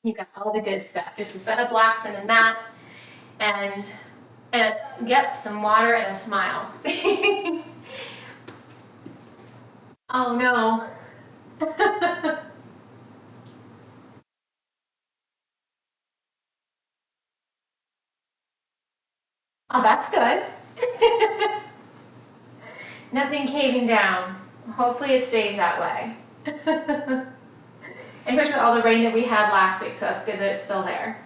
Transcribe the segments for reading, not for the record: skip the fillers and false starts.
You got all the good stuff. Just a set of blocks and a mat, and yep, some water and a smile. Oh no. Oh, that's good. Nothing caving down. Hopefully it stays that way. Especially with all the rain that we had last week, so that's good that it's still there.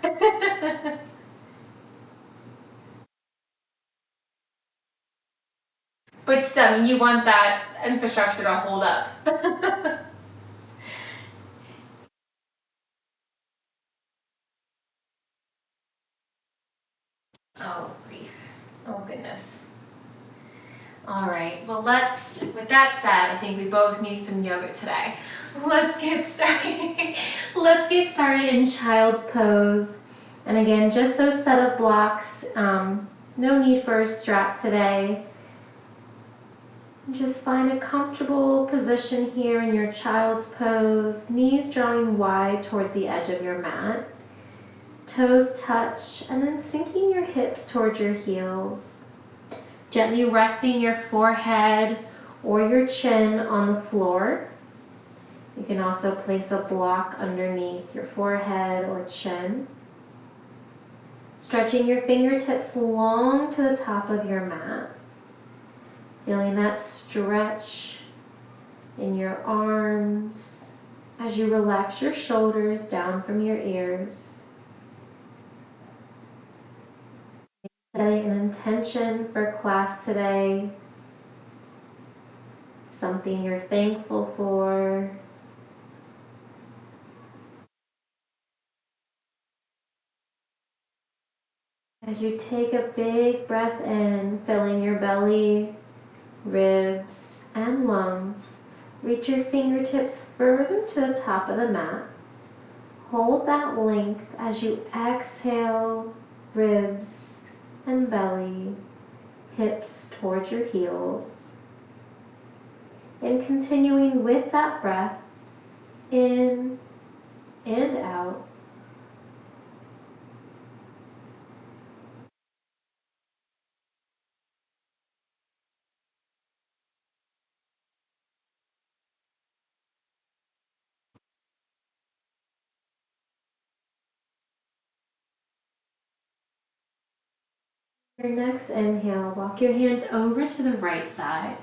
But still, you want that infrastructure to hold up. Oh, grief. Oh, goodness. All right, well, with that said, I think we both need some yoga today. Let's get started. Let's get started in child's pose. And again, just those set of blocks. No need for a strap today. Just find a comfortable position here in your child's pose. Knees drawing wide towards the edge of your mat. Toes touch, and then sinking your hips towards your heels. Gently resting your forehead or your chin on the floor. You can also place a block underneath your forehead or chin. Stretching your fingertips long to the top of your mat. Feeling that stretch in your arms as you relax your shoulders down from your ears. Setting an intention for class today, something you're thankful for. As you take a big breath in, filling your belly, ribs, and lungs, reach your fingertips further to the top of the mat. Hold that length as you exhale, ribs and belly, hips towards your heels. And continuing with that breath, in and out. Your next inhale, walk your hands over to the right side.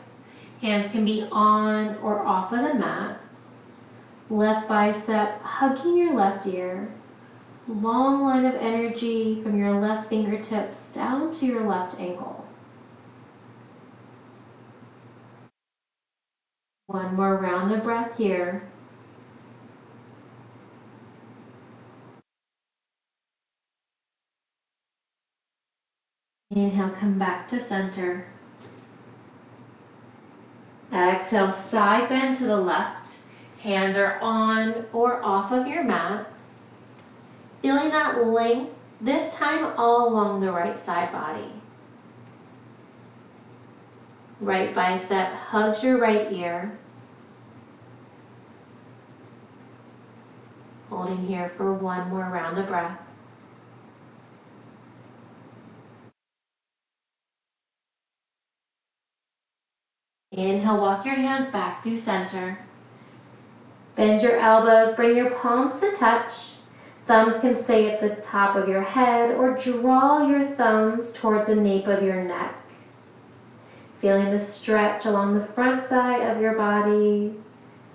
Hands can be on or off of the mat. Left bicep hugging your left ear. Long line of energy from your left fingertips down to your left ankle. One more round of breath here. Inhale, come back to center. Exhale, side bend to the left. Hands are on or off of your mat. Feeling that length, this time all along the right side body. Right bicep hugs your right ear. Holding here for one more round of breath. Inhale, walk your hands back through center. Bend your elbows, bring your palms to touch. Thumbs can stay at the top of your head or draw your thumbs toward the nape of your neck. Feeling the stretch along the front side of your body,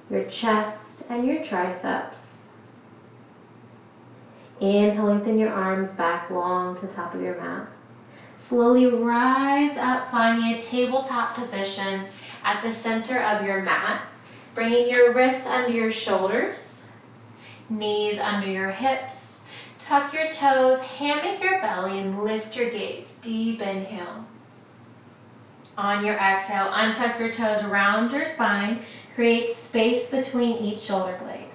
your chest and your triceps. Inhale, lengthen your arms back long to the top of your mat. Slowly rise up, finding a tabletop position at the center of your mat. Bringing your wrists under your shoulders, knees under your hips. Tuck your toes, hammock your belly, and lift your gaze. Deep inhale. On your exhale, untuck your toes, round your spine. Create space between each shoulder blade.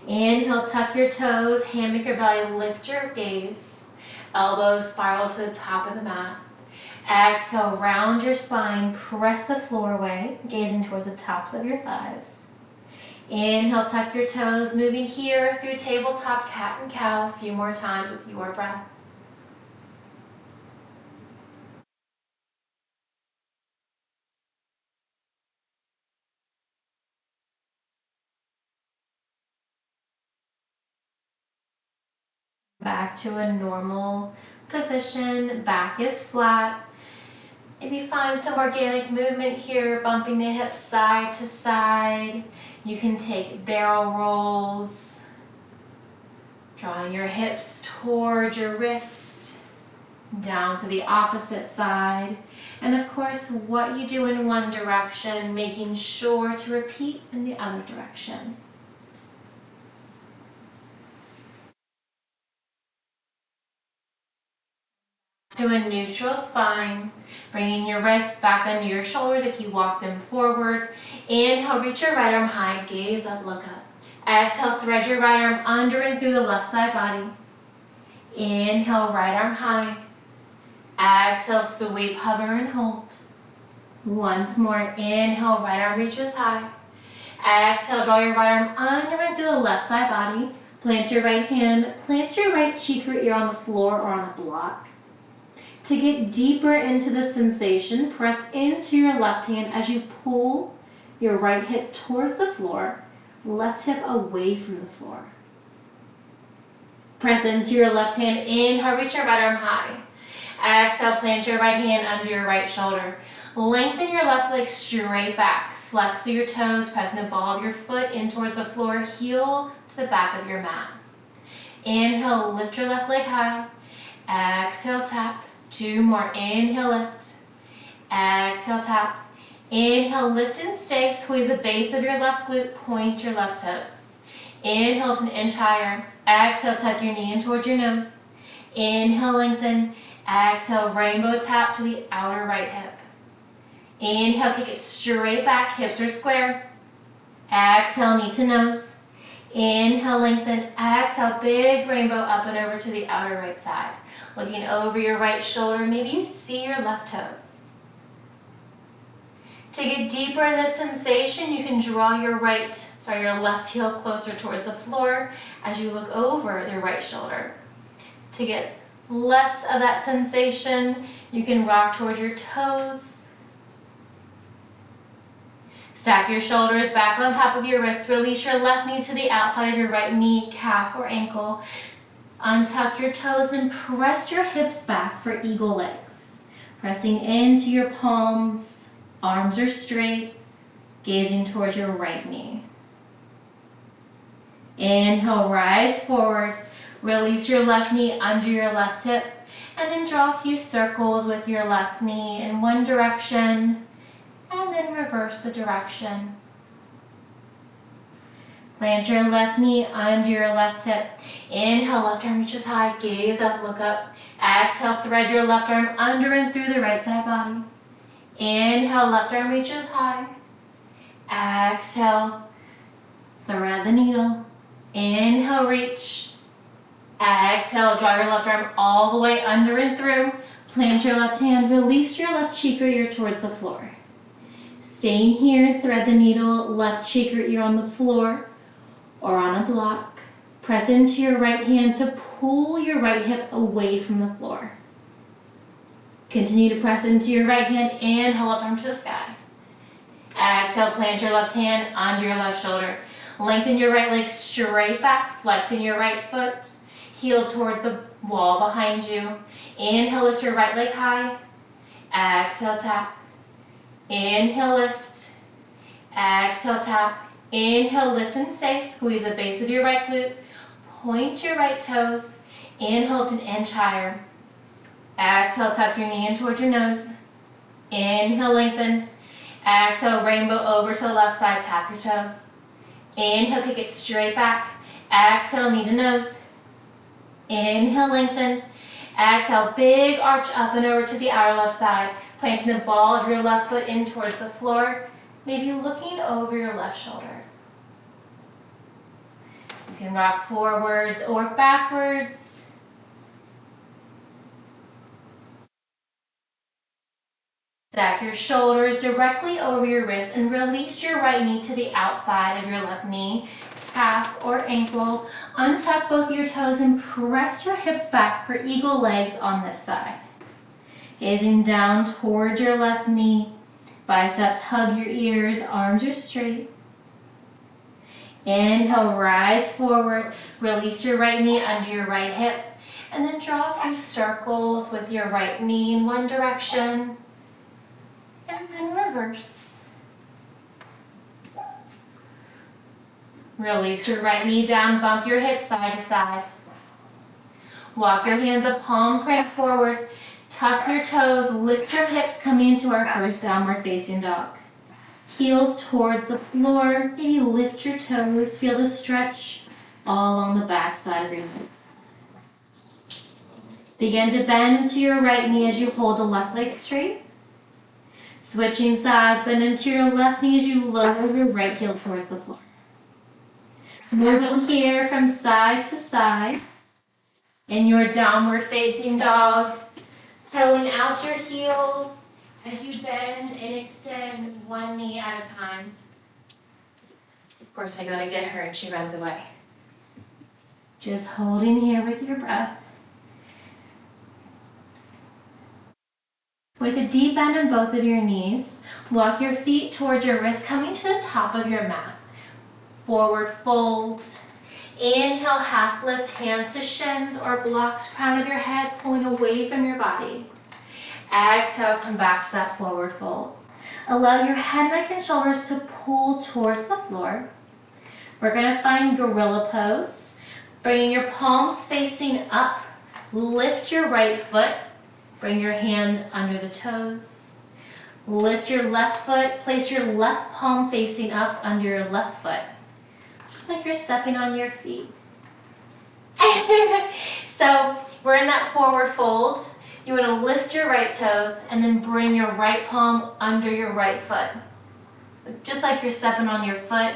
Inhale, tuck your toes, hammock your belly, lift your gaze. Elbows spiral to the top of the mat. Exhale, round your spine, press the floor away, gazing towards the tops of your thighs. Inhale, tuck your toes, moving here through tabletop cat and cow. A few more times with your breath. Back to a normal position, back is flat. Maybe find some organic movement here, bumping the hips side to side. You can take barrel rolls, drawing your hips towards your wrist, down to the opposite side. And of course, what you do in one direction, making sure to repeat in the other direction. To a neutral spine, bringing your wrists back under your shoulders if you walk them forward. Inhale, reach your right arm high, gaze up, look up. Exhale, thread your right arm under and through the left side body. Inhale, right arm high. Exhale, sweep, hover, and hold. Once more, inhale, right arm reaches high. Exhale, draw your right arm under and through the left side body. Plant your right hand, plant your right cheek or ear on the floor or on a block. To get deeper into the sensation, press into your left hand as you pull your right hip towards the floor, left hip away from the floor. Press into your left hand, inhale, reach your right arm high. Exhale, plant your right hand under your right shoulder. Lengthen your left leg straight back. Flex through your toes, pressing the ball of your foot in towards the floor, heel to the back of your mat. Inhale, lift your left leg high. Exhale, tap. 2 more. Inhale, lift. Exhale, tap. Inhale, lift and stay. Squeeze the base of your left glute. Point your left toes. Inhale, lift an inch higher. Exhale, tuck your knee in towards your nose. Inhale, lengthen. Exhale, rainbow tap to the outer right hip. Inhale, kick it straight back. Hips are square. Exhale, knee to nose. Inhale, lengthen. Exhale, big rainbow up and over to the outer right side. Looking over your right shoulder, maybe you see your left toes. To get deeper in this sensation, you can draw your left heel closer towards the floor as you look over your right shoulder. To get less of that sensation, you can rock towards your toes. Stack your shoulders back on top of your wrists. Release your left knee to the outside of your right knee, calf, or ankle. Untuck your toes and press your hips back for eagle legs. Pressing into your palms, arms are straight, gazing towards your right knee. Inhale, rise forward. Release your left knee under your left hip, and then draw a few circles with your left knee in one direction, and then reverse the direction. Plant your left knee under your left hip. Inhale, left arm reaches high, gaze up, look up. Exhale, thread your left arm under and through the right side body. Inhale, left arm reaches high. Exhale, thread the needle. Inhale, reach. Exhale, draw your left arm all the way under and through. Plant your left hand, release your left cheek or ear towards the floor. Staying here, thread the needle, left cheek or ear on the floor or on a block. Press into your right hand to pull your right hip away from the floor. Continue to press into your right hand, inhale, left arm to the sky. Exhale, plant your left hand under your left shoulder. Lengthen your right leg straight back, flexing your right foot, heel towards the wall behind you. Inhale, lift your right leg high. Exhale, tap. Inhale, lift. Exhale, tap. Inhale, lift and stay. Squeeze the base of your right glute. Point your right toes. Inhale, lift an inch higher. Exhale, tuck your knee in towards your nose. Inhale, lengthen. Exhale, rainbow over to the left side. Tap your toes. Inhale, kick it straight back. Exhale, knee to nose. Inhale, lengthen. Exhale, big arch up and over to the outer left side. Planting the ball of your left foot in towards the floor. Maybe looking over your left shoulder. You can rock forwards or backwards. Stack your shoulders directly over your wrist and release your right knee to the outside of your left knee, calf or ankle. Untuck both your toes and press your hips back for eagle legs on this side. Gazing down towards your left knee, biceps hug your ears, arms are straight. Inhale, rise forward, release your right knee under your right hip, and then draw a few circles with your right knee in one direction, and then reverse. Release your right knee down, bump your hips side to side. Walk your hands up, palm cradle forward, tuck your toes, lift your hips, coming into our first downward facing dog. Heels towards the floor, maybe lift your toes, feel the stretch all along the back side of your legs. Begin to bend into your right knee as you hold the left leg straight. Switching sides, bend into your left knee as you lower your right heel towards the floor. Moving here from side to side in your downward facing dog, pedaling out your heels as you bend and extend one knee at a time. Of course, I go to get her and she runs away. Just holding here with your breath. With a deep bend in both of your knees, walk your feet towards your wrist, coming to the top of your mat. Forward fold. Inhale, half lift, hands to shins or blocks, crown of your head pulling away from your body. Exhale, come back to that forward fold. Allow your head, neck, and shoulders to pull towards the floor. We're going to find gorilla pose. Bringing your palms facing up, lift your right foot. Bring your hand under the toes. Lift your left foot, place your left palm facing up under your left foot. Just like you're stepping on your feet. So we're in that forward fold. You want to lift your right toes and then bring your right palm under your right foot. Just like you're stepping on your foot.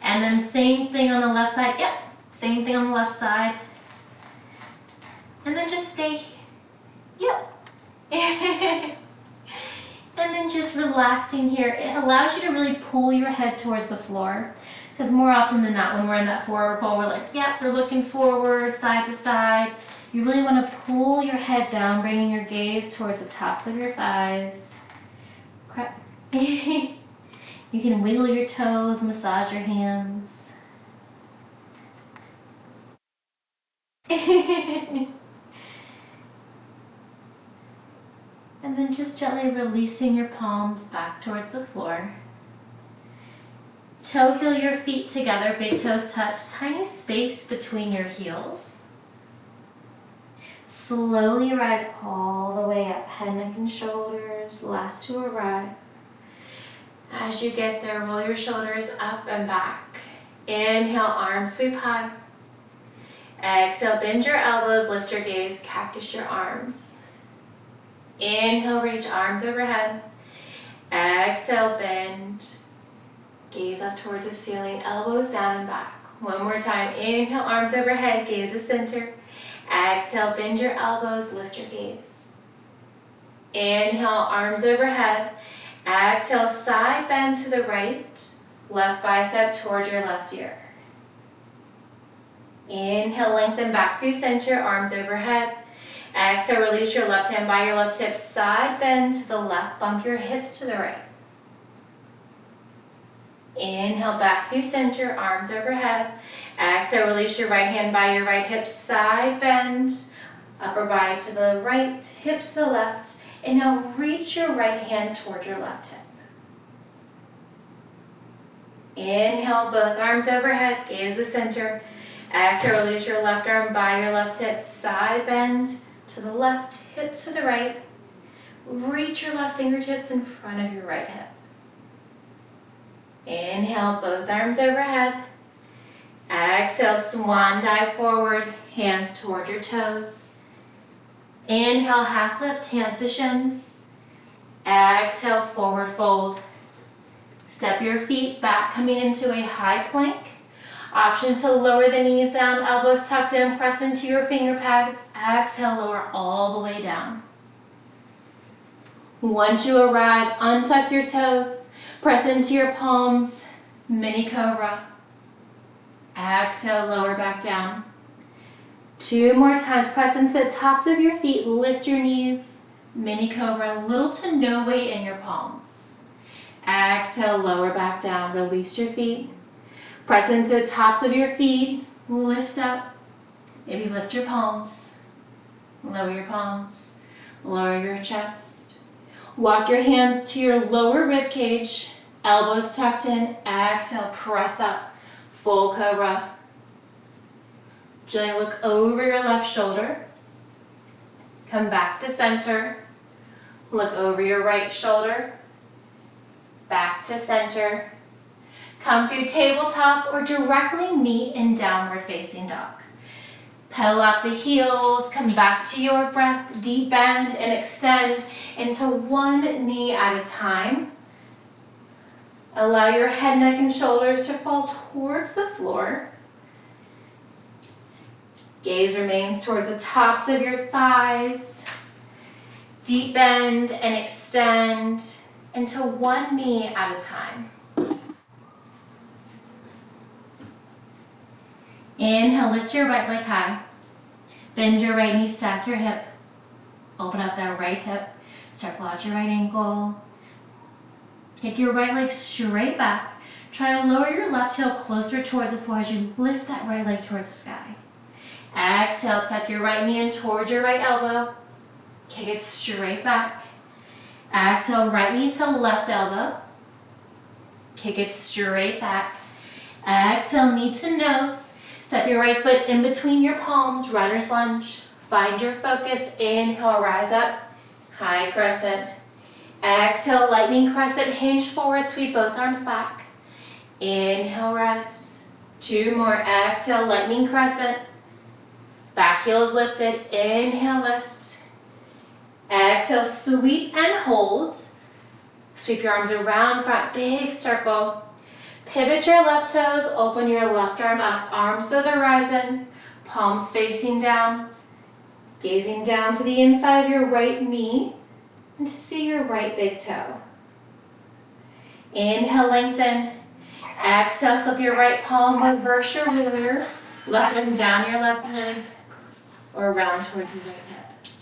And then same thing on the left side. Yep, same thing on the left side. And then just stay. Yep. And then just relaxing here. It allows you to really pull your head towards the floor. Because more often than not, when we're in that forward fold, we're like, yep, we're looking forward, side to side. You really want to pull your head down, bringing your gaze towards the tops of your thighs. You can wiggle your toes, massage your hands. And then just gently releasing your palms back towards the floor. Toe heel your feet together, big toes touch, tiny space between your heels. Slowly rise all the way up, head, neck, and shoulders, last to arrive. As you get there, roll your shoulders up and back. Inhale, arms sweep high. Exhale, bend your elbows, lift your gaze, cactus your arms. Inhale, reach arms overhead. Exhale, bend. Gaze up towards the ceiling, elbows down and back. One more time. Inhale, arms overhead, gaze the center. Exhale, bend your elbows, lift your gaze. Inhale, arms overhead. Exhale, side bend to the right. Left bicep towards your left ear. Inhale, lengthen back through center, arms overhead. Exhale, release your left hand by your left hip, side bend to the left, bump your hips to the right. Inhale, back through center, arms overhead. Exhale, release your right hand by your right hip, side bend, upper body to the right, hips to the left. And now reach your right hand toward your left hip. Inhale, both arms overhead, gaze the center. Exhale, release your left arm by your left hip, side bend to the left, hips to the right. Reach your left fingertips in front of your right hip. Inhale, both arms overhead. Exhale, swan dive forward, hands toward your toes. Inhale, half lift, hands to shins. Exhale, forward fold. Step your feet back, coming into a high plank. Option to lower the knees down, elbows tucked in, press into your finger pads. Exhale, lower all the way down. Once you arrive, untuck your toes, press into your palms, mini cobra. Exhale, lower back down. 2 more times, press into the tops of your feet, lift your knees, mini cobra, little to no weight in your palms. Exhale, lower back down, release your feet. Press into the tops of your feet, lift up, maybe lift your palms, lower your palms, lower your chest. Walk your hands to your lower rib cage, elbows tucked in, exhale, press up, full cobra. Gently look over your left shoulder, come back to center, look over your right shoulder, back to center. Come through tabletop or directly meet in downward facing dog. Pedal out the heels, come back to your breath, deep bend and extend into one knee at a time. Allow your head, neck, and shoulders to fall towards the floor. Gaze remains towards the tops of your thighs. Deep bend and extend into one knee at a time. Inhale, lift your right leg high. Bend your right knee, stack your hip. Open up that right hip. Circle out your right ankle. Kick your right leg straight back. Try to lower your left heel closer towards the floor as you lift that right leg towards the sky. Exhale, tuck your right knee in towards your right elbow. Kick it straight back. Exhale, right knee to left elbow. Kick it straight back. Exhale, knee to nose. Step your right foot in between your palms, runner's lunge. Find your focus. Inhale, rise up, high crescent. Exhale, lightning crescent, hinge forward, sweep both arms back. Inhale, rise. 2 more. Exhale, lightning crescent. Back heel is lifted. Inhale, lift. Exhale, sweep and hold. Sweep your arms around front, big circle. Pivot your left toes, open your left arm up, arms to the horizon, palms facing down. Gazing down to the inside of your right knee and to see your right big toe. Inhale, lengthen. Exhale, flip your right palm, reverse your warrior. Left arm down your left leg or around toward your right hip.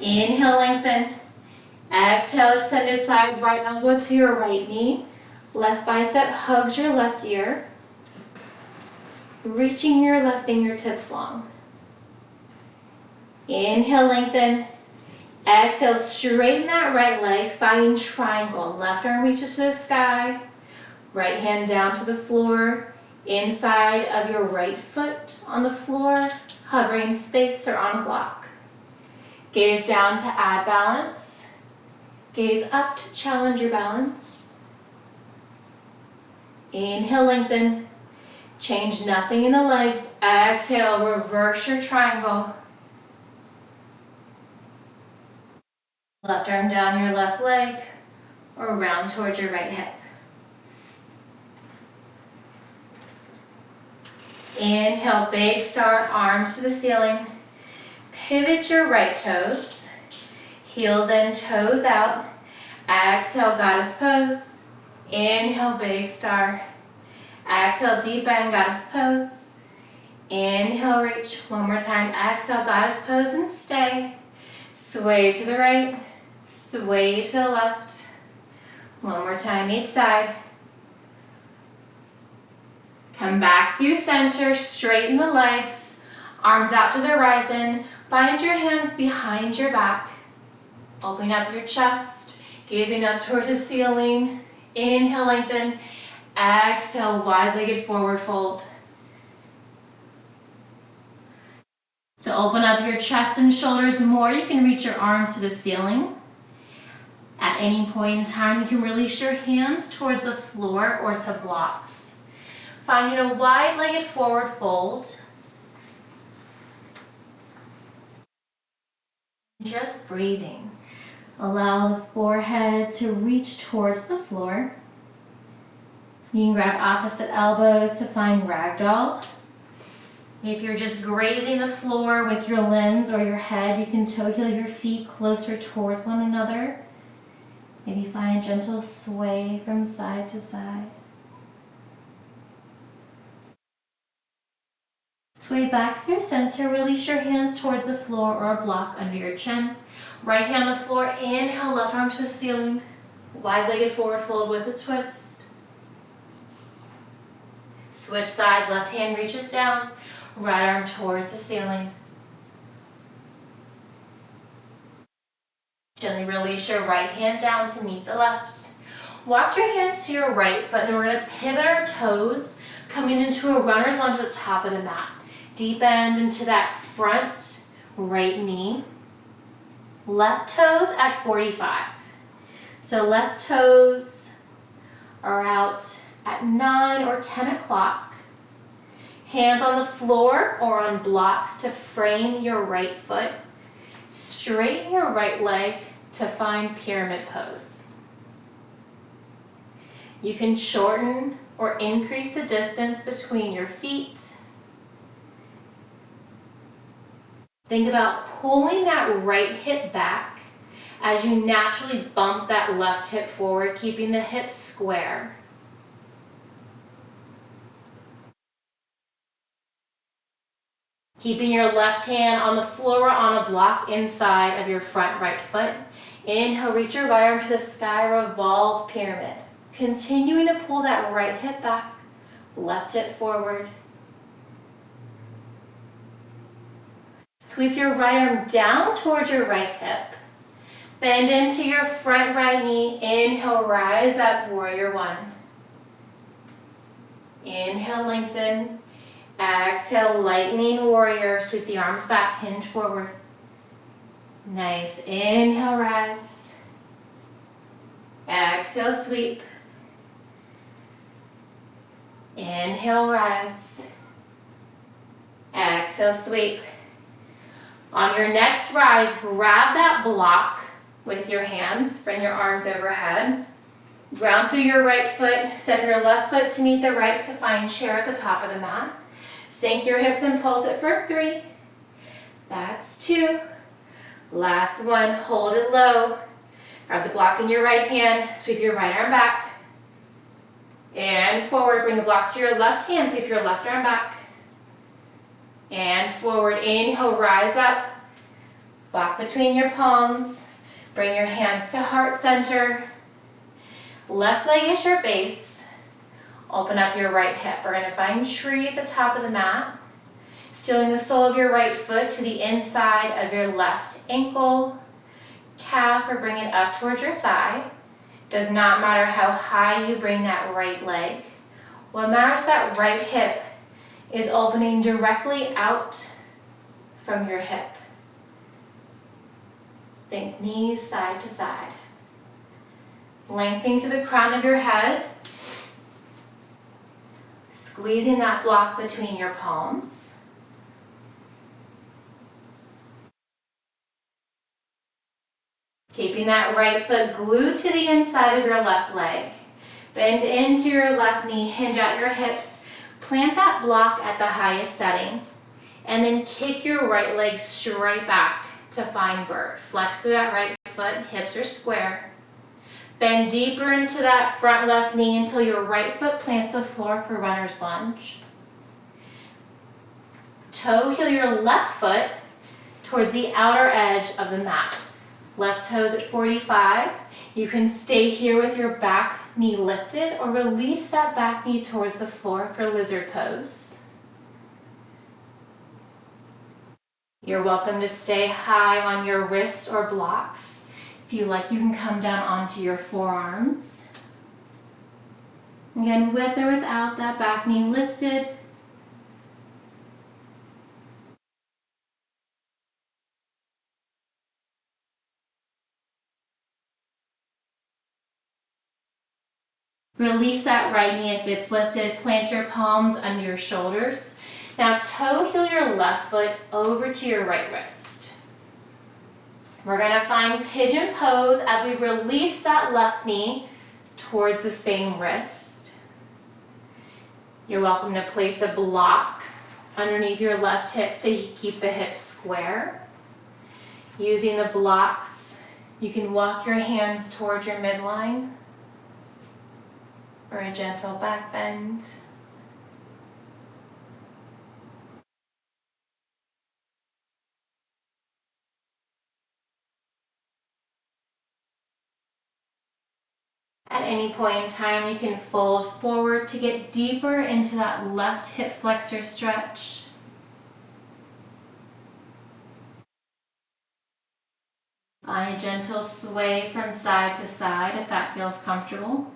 Inhale, lengthen. Exhale, extended side, right elbow to your right knee. Left bicep hugs your left ear. Reaching your left fingertips long. Inhale, lengthen. Exhale, straighten that right leg, finding triangle. Left arm reaches to the sky. Right hand down to the floor. Inside of your right foot on the floor, hovering space or on a block. Gaze down to add balance. Gaze up to challenge your balance. Inhale, lengthen. Change nothing in the legs. Exhale, reverse your triangle. Left arm down your left leg or round towards your right hip. Inhale, big star, arms to the ceiling. Pivot your right toes. Heels in, toes out. Exhale, goddess pose. Inhale, big star. Exhale, deep bend, goddess pose. Inhale, reach. One more time. Exhale, goddess pose and stay. Sway to the right. Sway to the left. One more time each side. Come back through center, straighten the legs, arms out to the horizon. Find your hands behind your back. Open up your chest, gazing up towards the ceiling. Inhale, lengthen. Exhale, wide-legged forward fold. To open up your chest and shoulders more, you can reach your arms to the ceiling. At any point in time, you can release your hands towards the floor or to blocks. Finding a wide-legged forward fold. Just breathing. Allow the forehead to reach towards the floor. You can grab opposite elbows to find ragdoll. If you're just grazing the floor with your limbs or your head, you can toe heel your feet closer towards one another. Maybe find a gentle sway from side to side. Sway back through center, release your hands towards the floor or a block under your chin. Right hand on the floor, inhale, left arm to the ceiling. Wide-legged forward fold with a twist. Switch sides, left hand reaches down, right arm towards the ceiling. Gently release your right hand down to meet the left. Walk your hands to your right, but then we're going to pivot our toes, coming into a runner's lunge at the top of the mat. Deep bend into that front right knee. Left toes at 45. So left toes are out at 9 or 10 o'clock. Hands on the floor or on blocks to frame your right foot. Straighten your right leg to find pyramid pose. You can shorten or increase the distance between your feet. Think about pulling that right hip back as you naturally bump that left hip forward, keeping the hips square. Keeping your left hand on the floor on a block inside of your front right foot. Inhale, reach your right arm to the sky, revolve pyramid. Continuing to pull that right hip back, left hip forward. Sweep your right arm down towards your right hip. Bend into your front right knee. Inhale, rise up, warrior one. Inhale, lengthen. Exhale, lightning warrior. Sweep the arms back, hinge forward. Nice. Inhale, rise. Exhale, sweep. Inhale, rise. Exhale, sweep. On your next rise, grab that block with your hands. Bring your arms overhead. Ground through your right foot. Step your left foot to meet the right to find chair at the top of the mat. Sink your hips and pulse it for 3. That's 2. Last one. Hold it low. Grab the block in your right hand. Sweep your right arm back. And forward. Bring the block to your left hand. Sweep your left arm back. And forward. Inhale, rise up. Block between your palms. Bring your hands to heart center. Left leg is your base. Open up your right hip. We're going to find tree at the top of the mat. Stealing the sole of your right foot to the inside of your left ankle, calf, or bring it up towards your thigh. Does not matter how high you bring that right leg. What matters that right hip is opening directly out from your hip. Think knees side to side. Lengthening through the crown of your head. Squeezing that block between your palms. Keeping that right foot glued to the inside of your left leg. Bend into your left knee, hinge out your hips. Plant that block at the highest setting. And then kick your right leg straight back to find bird. Flex through that right foot, hips are square. Bend deeper into that front left knee until your right foot plants the floor for runner's lunge. Toe heel your left foot towards the outer edge of the mat. Left toes at 45. You can stay here with your back knee lifted or release that back knee towards the floor for lizard pose. You're welcome to stay high on your wrists or blocks. If you like, you can come down onto your forearms. Again, with or without that back knee lifted. Release that right knee if it's lifted. Plant your palms under your shoulders. Now toe heel your left foot over to your right wrist. We're going to find pigeon pose as we release that left knee towards the same wrist. You're welcome to place a block underneath your left hip to keep the hips square. Using the blocks, you can walk your hands towards your midline or a gentle back bend. At any point in time, you can fold forward to get deeper into that left hip flexor stretch. Find a gentle sway from side to side if that feels comfortable.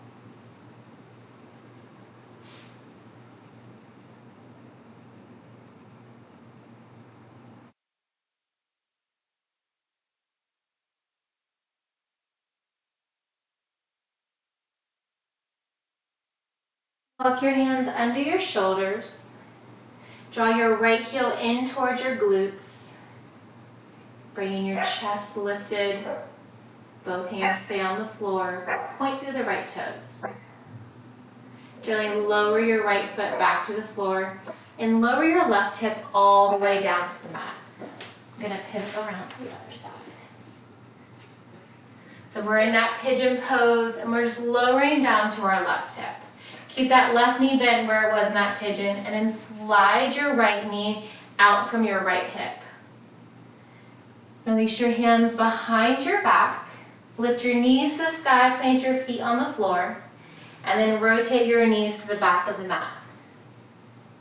Walk your hands under your shoulders. Draw your right heel in towards your glutes. Bringing your chest lifted. Both hands stay on the floor. Point through the right toes. Gently lower your right foot back to the floor and lower your left hip all the way down to the mat. I'm going to pivot around to the other side. So we're in that pigeon pose and we're just lowering down to our left hip. Keep that left knee bent where it was in that pigeon and then slide your right knee out from your right hip. Release your hands behind your back. Lift your knees to the sky, plant your feet on the floor, and then rotate your knees to the back of the mat.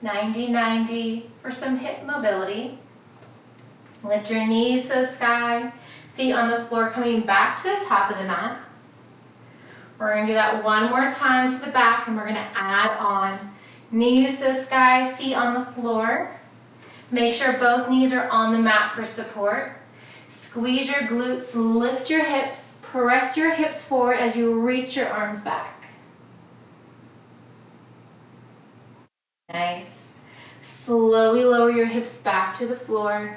90-90 for some hip mobility. Lift your knees to the sky, feet on the floor coming back to the top of the mat. We're going to do that one more time to the back, and we're going to add on knees to the sky, feet on the floor. Make sure both knees are on the mat for support. Squeeze your glutes, lift your hips, press your hips forward as you reach your arms back. Nice. Slowly lower your hips back to the floor.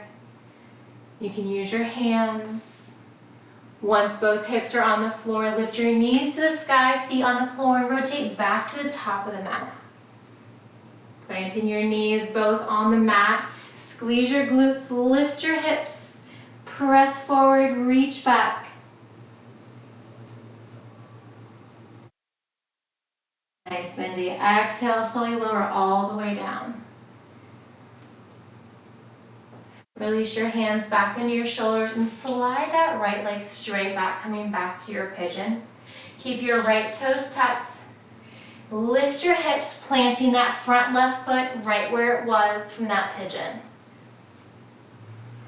You can use your hands. Once both hips are on the floor, lift your knees to the sky, feet on the floor, and rotate back to the top of the mat. Planting your knees both on the mat. Squeeze your glutes, lift your hips, press forward, reach back. Nice, Mindy. Exhale, slowly lower all the way down. Release your hands back into your shoulders and slide that right leg straight back, coming back to your pigeon. Keep your right toes tucked. Lift your hips, planting that front left foot right where it was from that pigeon.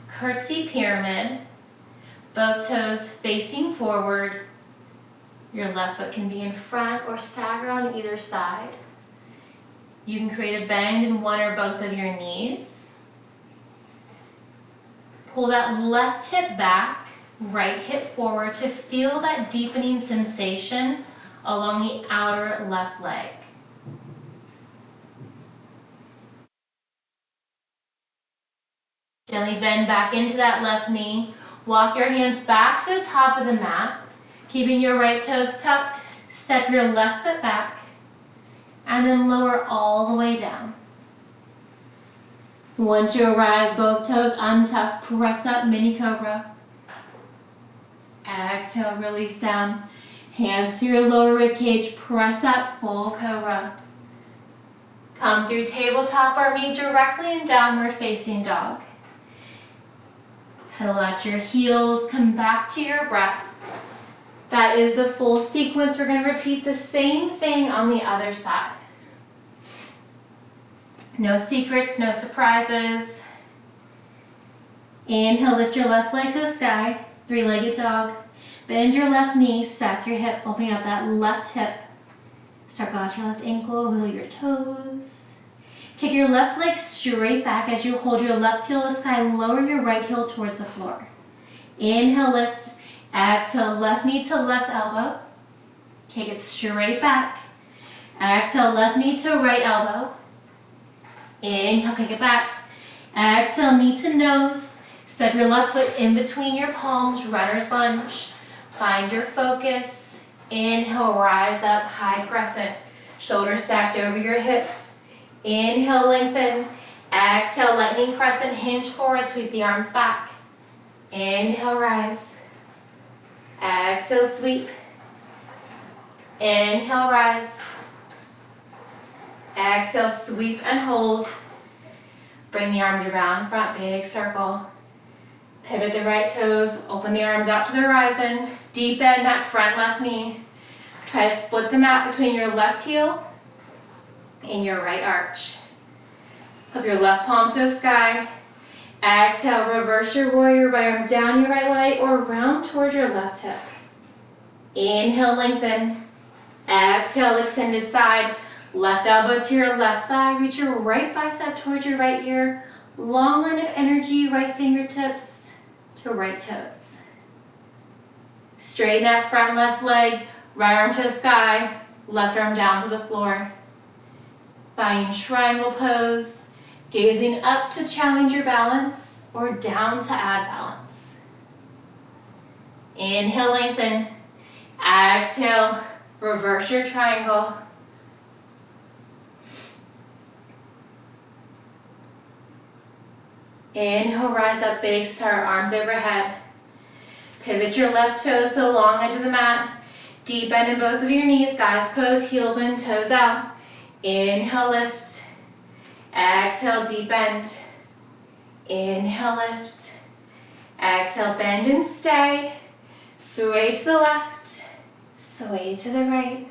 Curtsy pyramid. Both toes facing forward. Your left foot can be in front or staggered on either side. You can create a bend in one or both of your knees. Pull that left hip back, right hip forward to feel that deepening sensation along the outer left leg. Gently bend back into that left knee. Walk your hands back to the top of the mat, keeping your right toes tucked. Step your left foot back, and then lower all the way down. Once you arrive, both toes untucked, press up, mini cobra. Exhale, release down. Hands to your lower rib cage, press up, full cobra. Come through tabletop or meet directly in downward facing dog. Pedal out your heels, come back to your breath. That is the full sequence. We're going to repeat the same thing on the other side. No secrets, no surprises. Inhale, lift your left leg to the sky, three-legged dog. Bend your left knee, stack your hip, opening out that left hip. Circle out your left ankle, wiggle your toes. Kick your left leg straight back as you hold your left heel to the sky, lower your right heel towards the floor. Inhale, lift. Exhale, left knee to left elbow. Kick it straight back. Exhale, left knee to right elbow. Inhale, kick it back. Exhale, knee to nose. Step your left foot in between your palms, runner's lunge. Find your focus. Inhale, rise up, high crescent. Shoulders stacked over your hips. Inhale, lengthen. Exhale, lightning crescent, hinge forward, sweep the arms back. Inhale, rise. Exhale, sweep. Inhale, rise. Exhale, sweep and hold. Bring the arms around, front, big circle. Pivot the right toes, open the arms out to the horizon. Deep bend that front left knee. Try to split the mat between your left heel and your right arch. Hook your left palm to the sky. Exhale, reverse your warrior, right arm down your right leg or round towards your left hip. Inhale, lengthen. Exhale, extended side. Left elbow to your left thigh. Reach your right bicep towards your right ear. Long line of energy, right fingertips to right toes. Straighten that front left leg. Right arm to the sky. Left arm down to the floor. Finding triangle pose. Gazing up to challenge your balance or down to add balance. Inhale, lengthen. Exhale, reverse your triangle. Inhale, rise up, big start, arms overhead. Pivot your left toes to the long edge of the mat. Deep bend in both of your knees, guys pose, heels in, toes out. Inhale, lift. Exhale, deep bend. Inhale, lift. Exhale, bend and stay. Sway to the left, sway to the right.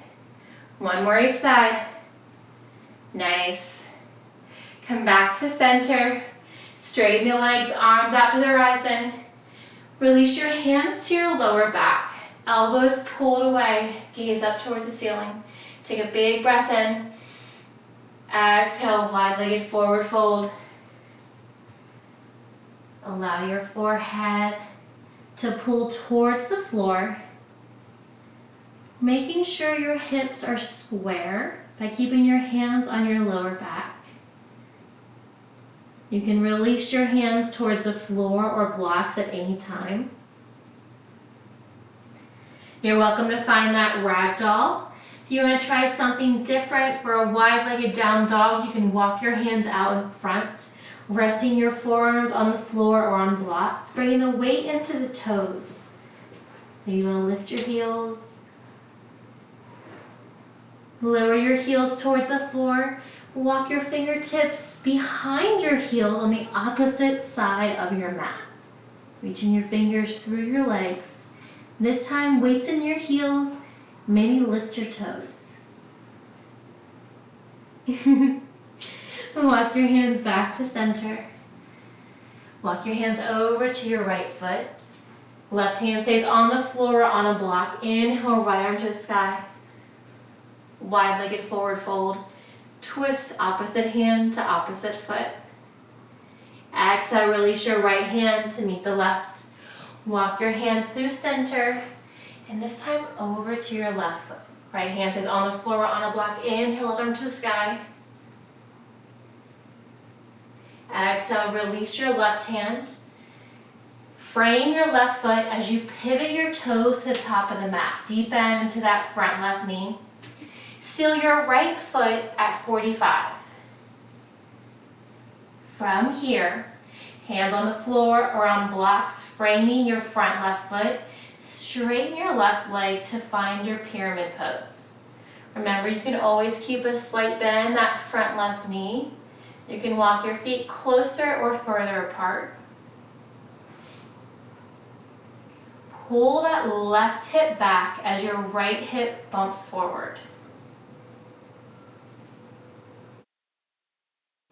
One more each side. Nice. Come back to center. Straighten the legs, arms out to the horizon. Release your hands to your lower back. Elbows pulled away, gaze up towards the ceiling. Take a big breath in. Exhale, wide-legged forward fold. Allow your forehead to pull towards the floor, making sure your hips are square by keeping your hands on your lower back. You can release your hands towards the floor or blocks at any time. You're welcome to find that ragdoll. If you want to try something different for a wide-legged down dog, you can walk your hands out in front, resting your forearms on the floor or on blocks, bringing the weight into the toes. Maybe you want to lift your heels. Lower your heels towards the floor. Walk your fingertips behind your heels on the opposite side of your mat. Reaching your fingers through your legs. This time, weights in your heels. Maybe lift your toes. Walk your hands back to center. Walk your hands over to your right foot. Left hand stays on the floor on a block. Inhale, right arm to the sky. Wide-legged forward fold. Twist opposite hand to opposite foot. Exhale, release your right hand to meet the left. Walk your hands through center. And this time over to your left foot. Right hand stays on the floor on a block. Inhale, left arm to the sky. Exhale, release your left hand. Frame your left foot as you pivot your toes to the top of the mat. Deep bend into that front left knee. Seal your right foot at 45. From here, hands on the floor or on blocks, framing your front left foot. Straighten your left leg to find your pyramid pose. Remember, you can always keep a slight bend in that front left knee. You can walk your feet closer or further apart. Pull that left hip back as your right hip bumps forward.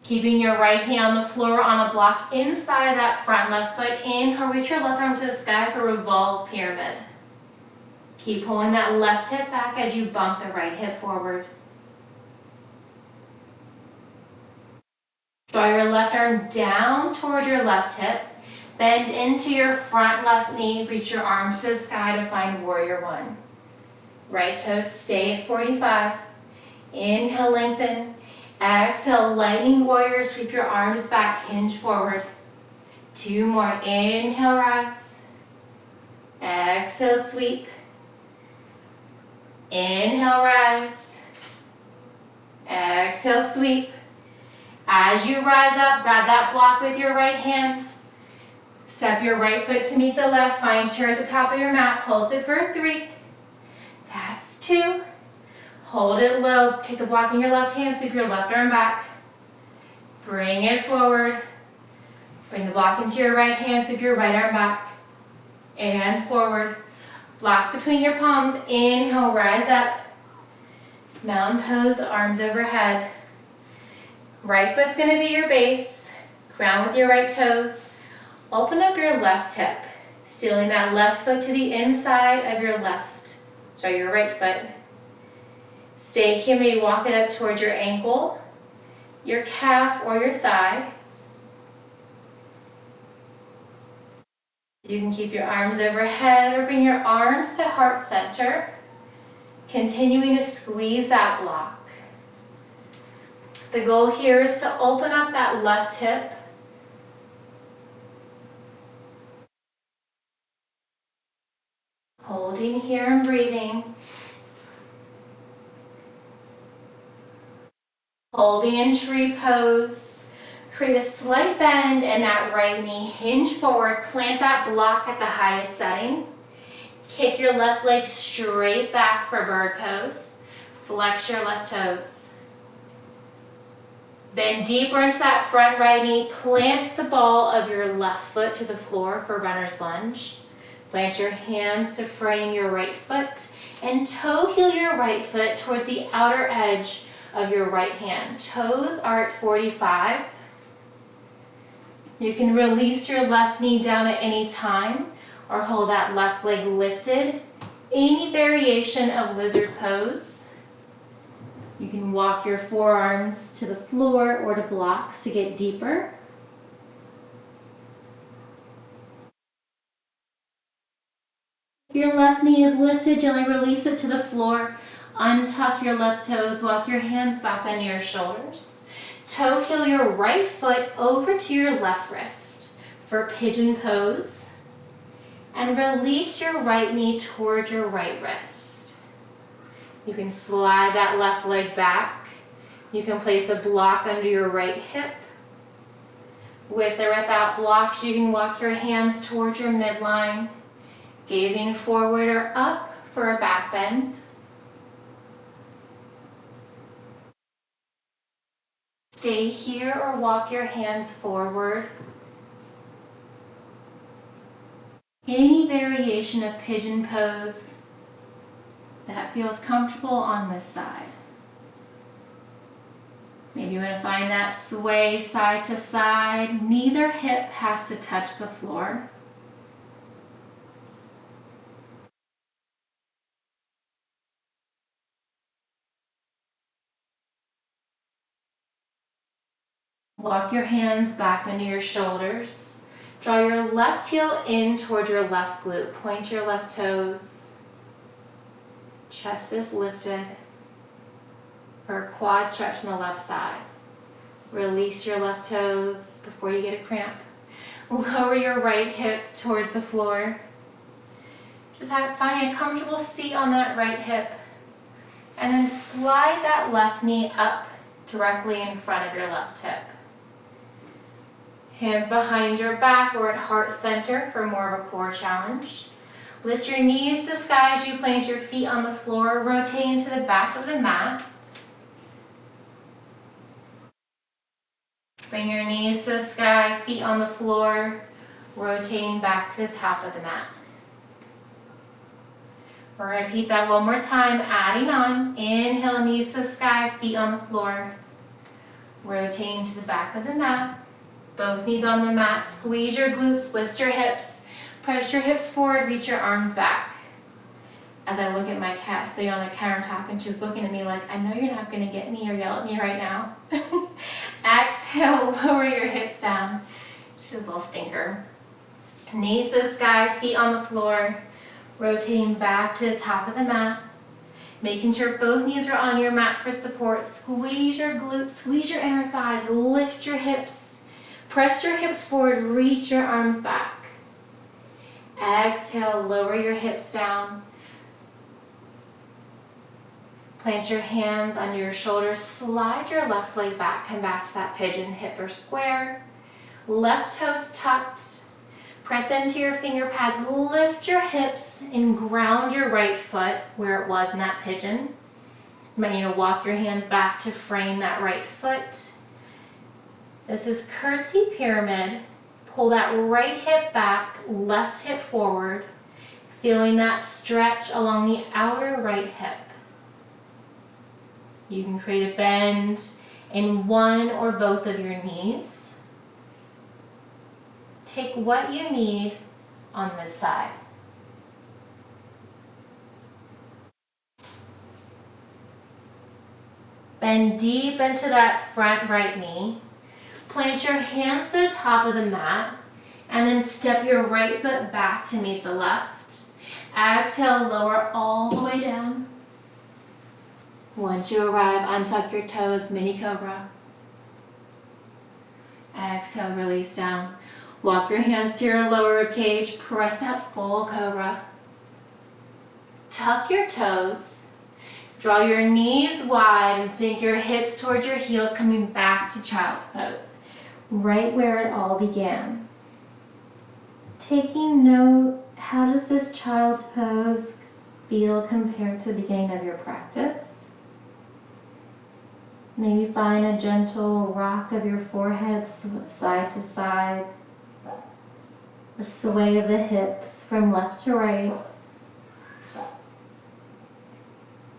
Keeping your right hand on the floor on a block inside that front left foot. Inhale, reach your left arm to the sky for revolve pyramid. Keep pulling that left hip back as you bump the right hip forward. Draw your left arm down towards your left hip. Bend into your front left knee. Reach your arms to the sky to find warrior one. Right toes stay at 45. Inhale, lengthen. Exhale, lightning warrior. Sweep your arms back, hinge forward. Two more. Inhale, rise. Exhale, sweep. Inhale, rise. Exhale, sweep. As you rise up, grab that block with your right hand. Step your right foot to meet the left. Find chair at the top of your mat. Pulse it for 3. That's 2. Hold it low. Take the block in your left hand. Sweep your left arm back. Bring it forward. Bring the block into your right hand. Sweep your right arm back. And forward. Block between your palms. Inhale, rise up. Mountain pose, arms overhead. Right foot's going to be your base. Ground with your right toes. Open up your left hip. Stealing that left foot to the inside of your your right foot. Stay here, maybe walk it up towards your ankle, your calf, or your thigh. You can keep your arms overhead or bring your arms to heart center, continuing to squeeze that block. The goal here is to open up that left hip. Holding here and breathing. Holding in tree pose. Create a slight bend in that right knee. Hinge forward. Plant that block at the highest setting. Kick your left leg straight back for bird pose. Flex your left toes. Bend deeper into that front right knee. Plant the ball of your left foot to the floor for runner's lunge. Plant your hands to frame your right foot and toe heel your right foot towards the outer edge of your right hand. Toes are at 45. You can release your left knee down at any time or hold that left leg lifted. Any variation of lizard pose. You can walk your forearms to the floor or to blocks to get deeper. If your left knee is lifted, gently release it to the floor. Untuck your left toes, walk your hands back under your shoulders. Toe heel your right foot over to your left wrist for pigeon pose. And release your right knee toward your right wrist. You can slide that left leg back. You can place a block under your right hip. With or without blocks, you can walk your hands toward your midline, gazing forward or up for a back bend. Stay here or walk your hands forward. Any variation of pigeon pose that feels comfortable on this side. Maybe you want to find that sway side to side. Neither hip has to touch the floor. Walk your hands back under your shoulders. Draw your left heel in toward your left glute. Point your left toes. Chest is lifted for a quad stretch on the left side. Release your left toes before you get a cramp. Lower your right hip towards the floor. Just find a comfortable seat on that right hip. And then slide that left knee up directly in front of your left hip. Hands behind your back or at heart center for more of a core challenge. Lift your knees to sky as you plant your feet on the floor, rotating to the back of the mat. Bring your knees to the sky, feet on the floor, rotating back to the top of the mat. We're going to repeat that one more time, adding on. Inhale, knees to the sky, feet on the floor, rotating to the back of the mat. Both knees on the mat, squeeze your glutes, lift your hips, press your hips forward, reach your arms back. As I look at my cat sitting on the countertop and she's looking at me like, I know you're not going to get me or yell at me right now. Exhale, lower your hips down. She's a little stinker. Knees to the sky, feet on the floor, rotating back to the top of the mat. Making sure both knees are on your mat for support. Squeeze your glutes, squeeze your inner thighs, lift your hips. Press your hips forward, reach your arms back. Exhale, lower your hips down. Plant your hands under your shoulders, slide your left leg back, come back to that pigeon, hip or square. Left toes tucked. Press into your finger pads, lift your hips and ground your right foot where it was in that pigeon. You might need to walk your hands back to frame that right foot. This is curtsy pyramid. Pull that right hip back, left hip forward, feeling that stretch along the outer right hip. You can create a bend in one or both of your knees. Take what you need on this side. Bend deep into that front right knee. Plant your hands to the top of the mat and then step your right foot back to meet the left. Exhale, lower all the way down. Once you arrive, untuck your toes, mini cobra. Exhale, release down. Walk your hands to your lower rib cage, press that full cobra. Tuck your toes. Draw your knees wide and sink your hips towards your heels, coming back to child's pose, right where it all began. Taking note, how does this child's pose feel compared to the beginning of your practice? Maybe find a gentle rock of your forehead side to side, the sway of the hips from left to right.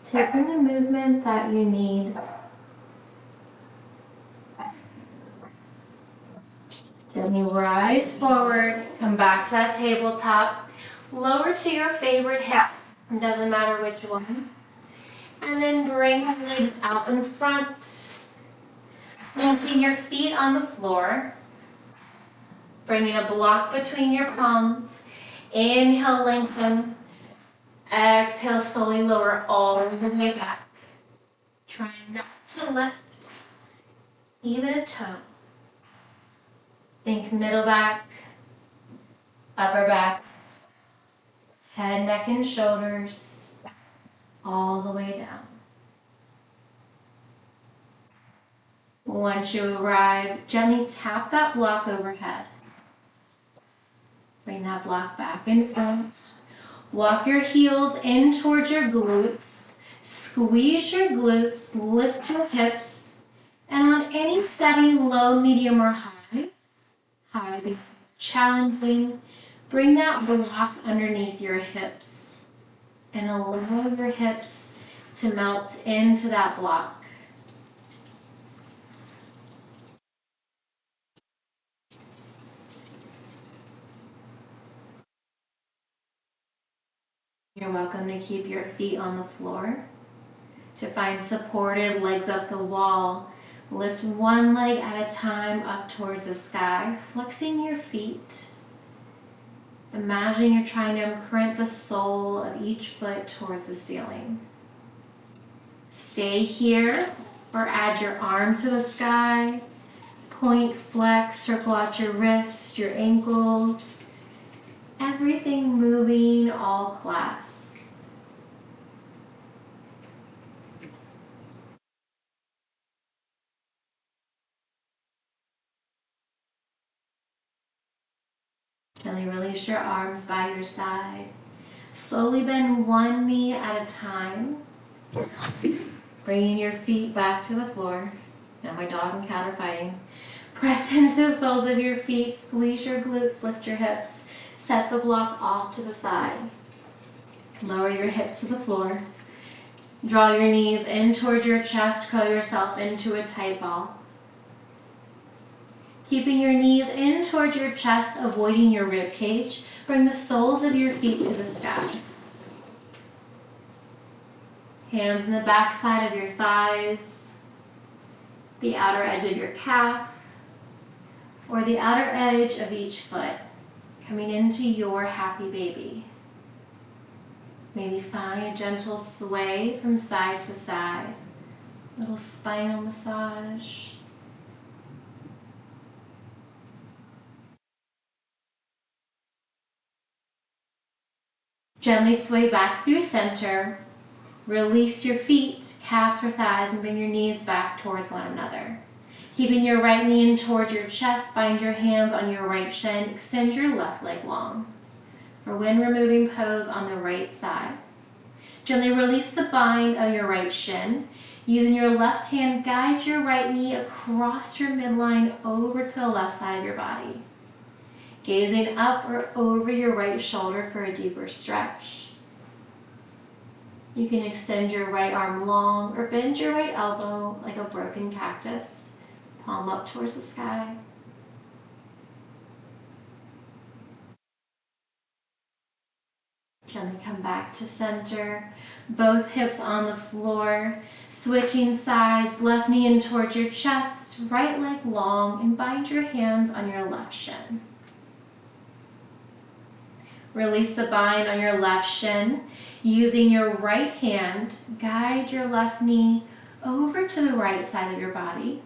Taking the movement that you need. Then you rise forward, come back to that tabletop, lower to your favorite hip, it doesn't matter which one. And then bring the legs out in front, planting your feet on the floor, bringing a block between your palms. Inhale, lengthen. Exhale, slowly lower all the way back. Try not to lift even a toe. Think middle back, upper back, head, neck, and shoulders, all the way down. Once you arrive, gently tap that block overhead. Bring that block back in front. Walk your heels in towards your glutes. Squeeze your glutes, lift your hips, and on any setting, low, medium, or high, challenging, bring that block underneath your hips and allow your hips to melt into that block. You're welcome to keep your feet on the floor. To find supported, legs up the wall. Lift one leg at a time up towards the sky, flexing your feet. Imagine you're trying to imprint the sole of each foot towards the ceiling. Stay here or add your arm to the sky. Point, flex, circle out your wrists, your ankles. Everything moving, all class. Gently release your arms by your side. Slowly bend one knee at a time. Bringing your feet back to the floor. Now my dog and cat are fighting. Press into the soles of your feet. Squeeze your glutes, lift your hips. Set the block off to the side. Lower your hips to the floor. Draw your knees in toward your chest. Curl yourself into a tight ball. Keeping your knees in toward your chest, avoiding your rib cage. Bring the soles of your feet to the sky. Hands in the back side of your thighs, the outer edge of your calf, or the outer edge of each foot, coming into your happy baby. Maybe find a gentle sway from side to side, little spinal massage. Gently sway back through center. Release your feet, calves or thighs, and bring your knees back towards one another. Keeping your right knee in towards your chest, bind your hands on your right shin, extend your left leg long. For wind removing pose on the right side. Gently release the bind of your right shin. Using your left hand, guide your right knee across your midline over to the left side of your body. Gazing up or over your right shoulder for a deeper stretch. You can extend your right arm long or bend your right elbow like a broken cactus, palm up towards the sky. Gently come back to center, both hips on the floor, switching sides, left knee in towards your chest, right leg long, and bind your hands on your left shin. Release the bind on your left shin. Using your right hand, guide your left knee over to the right side of your body.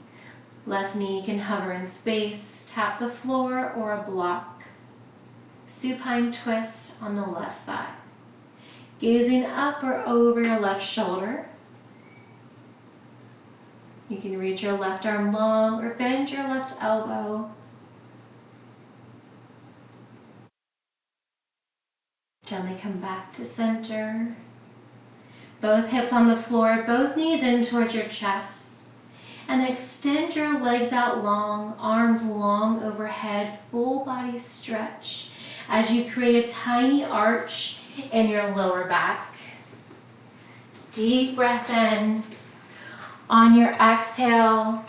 Left knee can hover in space, tap the floor or a block. Supine twist on the left side. Gazing up or over your left shoulder. You can reach your left arm long or bend your left elbow. Gently come back to center. Both hips on the floor, both knees in towards your chest. And extend your legs out long, arms long overhead, full body stretch as you create a tiny arch in your lower back. Deep breath in. On your exhale,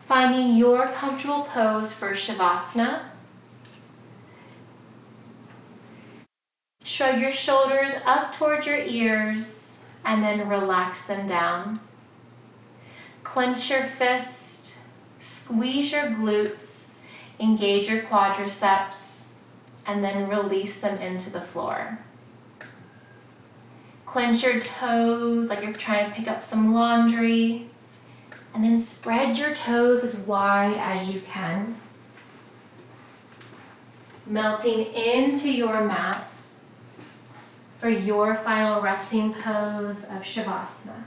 finding your comfortable pose for Shavasana. Shrug your shoulders up towards your ears and then relax them down. Clench your fist, squeeze your glutes, engage your quadriceps, and then release them into the floor. Clench your toes like you're trying to pick up some laundry, and then spread your toes as wide as you can. Melting into your mat for your final resting pose of Shavasana.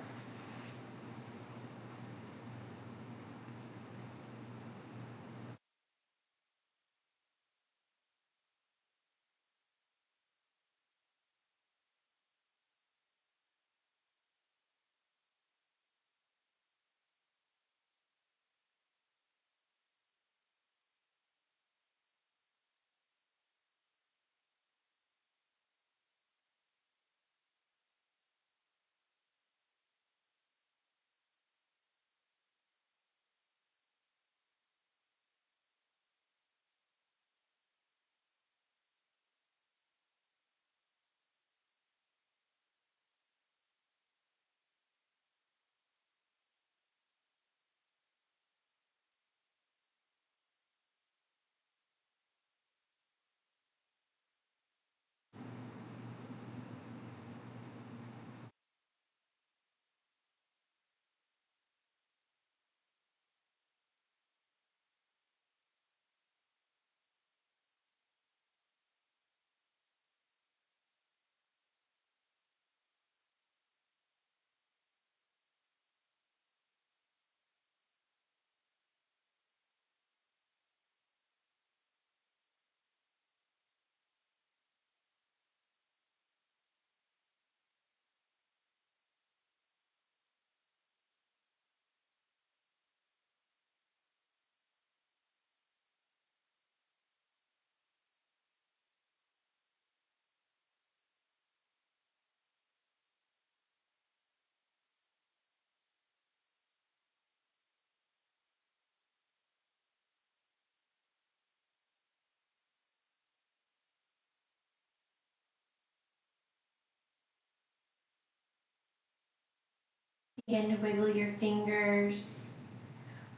Begin to wiggle your fingers,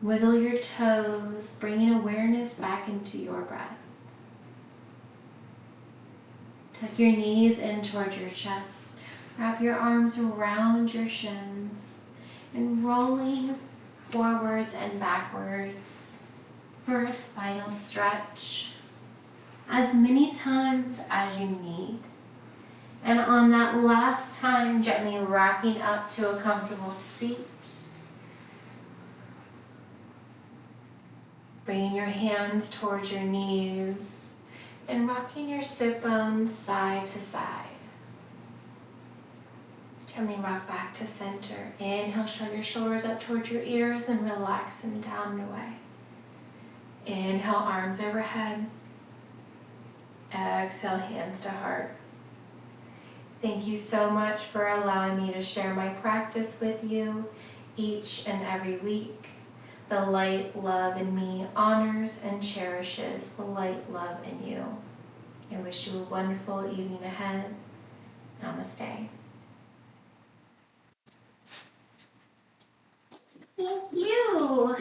wiggle your toes, bringing awareness back into your breath. Tuck your knees in towards your chest. Wrap your arms around your shins and rolling forwards and backwards for a spinal stretch as many times as you need. And on that last time, gently rocking up to a comfortable seat. Bringing your hands towards your knees and rocking your sit bones side to side. Gently rock back to center. Inhale, shrug your shoulders up towards your ears, then relax them down and away. Inhale, arms overhead. Exhale, hands to heart. Thank you so much for allowing me to share my practice with you each and every week. The light, love in me honors and cherishes the light, love in you. I wish you a wonderful evening ahead. Namaste. Thank you.